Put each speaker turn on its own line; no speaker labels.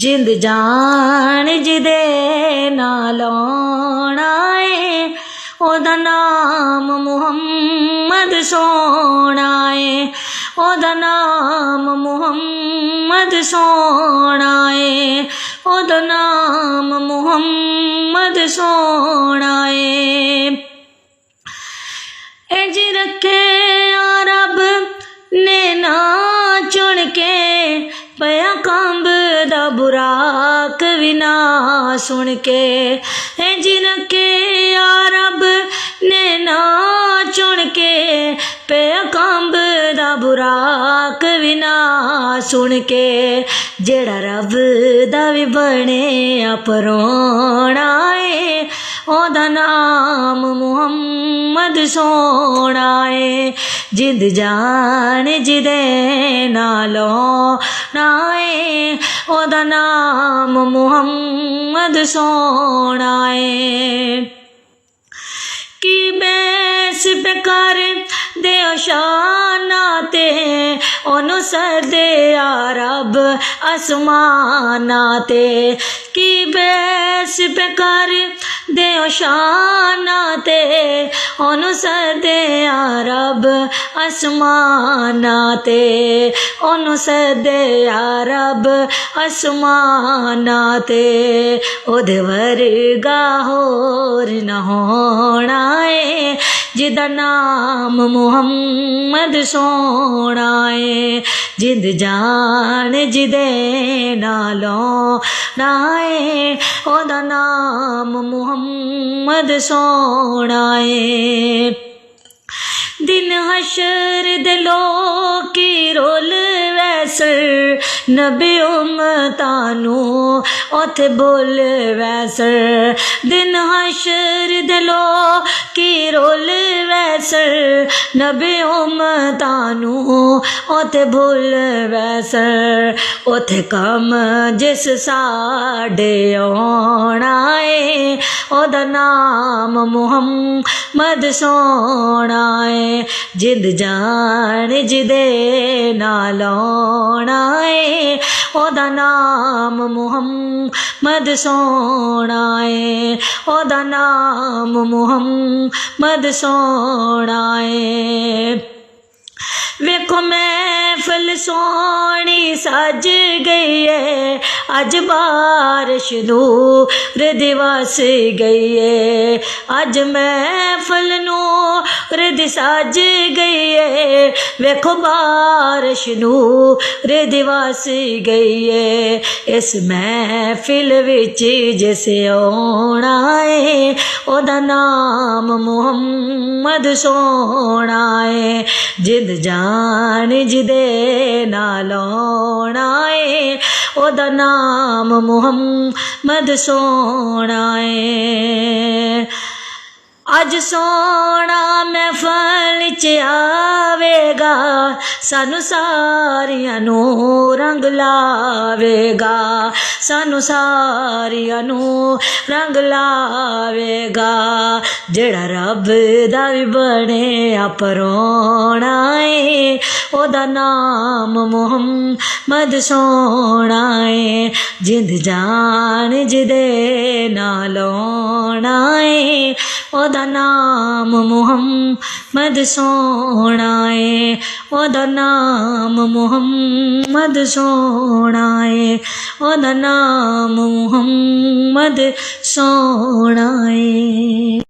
जिंद जान जिदे नाल आउणा ए ओदा नाम मुहम्मद सोहना ए ओदा नाम मुहम्मद सोहना ए ओदा नाम मुहम्मद सोहना ए। इंज रखे रब ने ना चुन के पया कंबदा बुराक भी ना सुन के। इंज रखे रब ने ना चुन के पया कंबदा बुराक भी ना सुन के। जेड़ा रब दा भी बने अपरोना ए ओदा नाम मुहम्मद सोहना ए। जिंद जान जिदे नालों नाए ओदा नाम मुहम्मद सोहना ए। की बैस बेकार दे शाना ते ओनू सदे रब आसमाना ते। की बैस बेकार दे शाना ते ओनू सदे रब आसमाना ते ओनू सदे रब आसमाना ते। ओदे वर्गा होर न होना ए जिदा नाम मुहम्मद सोहना ए। जिंद जान जिदे नालों नाए ओदा नाम मुहम्मद सोहना ए। दिन हशर दे लोकी रोल वैसर नबी उम्मतानू ओथे बोल वैसर। दिन हशर दे लोकी रोल वैसर नबी उम्मतानू ओथे बोल वैसर। ओथे कम जिस साडे आउणा ए ओदा नाम मुहम्मद सोहना ए। जिंद जान जिदे नाल आउणा ए ओदा नाम मुहम्मद सोहना ए ओदा नाम मुहम्मद सोहना ए। वेखो महफिल सोहनी सज गई है अज बारिश नूर दिवस गई है। अज महफिल नूर दी सज गई है वेखो बारिश नूर दिवस गई है। इस महफिल विच जिस आउणा है ओदा नाम मुहम्मद सोहना है। जिंद जान जिदे नाल आउणा ए ओदा नाम मुहम्मद सोहना ए। अज सोहना महफल च आवेगा सानू सारियां नू रंग लावेगा सानू सारियां नू रंग लावेगा। जेड़ा रब दा भी बने अपरोना ए ओदा नाम मुहम्मद सोहना ए। जिंद जान जिदे नाल आउणा ए ओदा नाम मुहम्मद सोहना ए ओदा नाम मुहम्मद सोहना ए ओदा नाम मुहम्मद सोहना ए।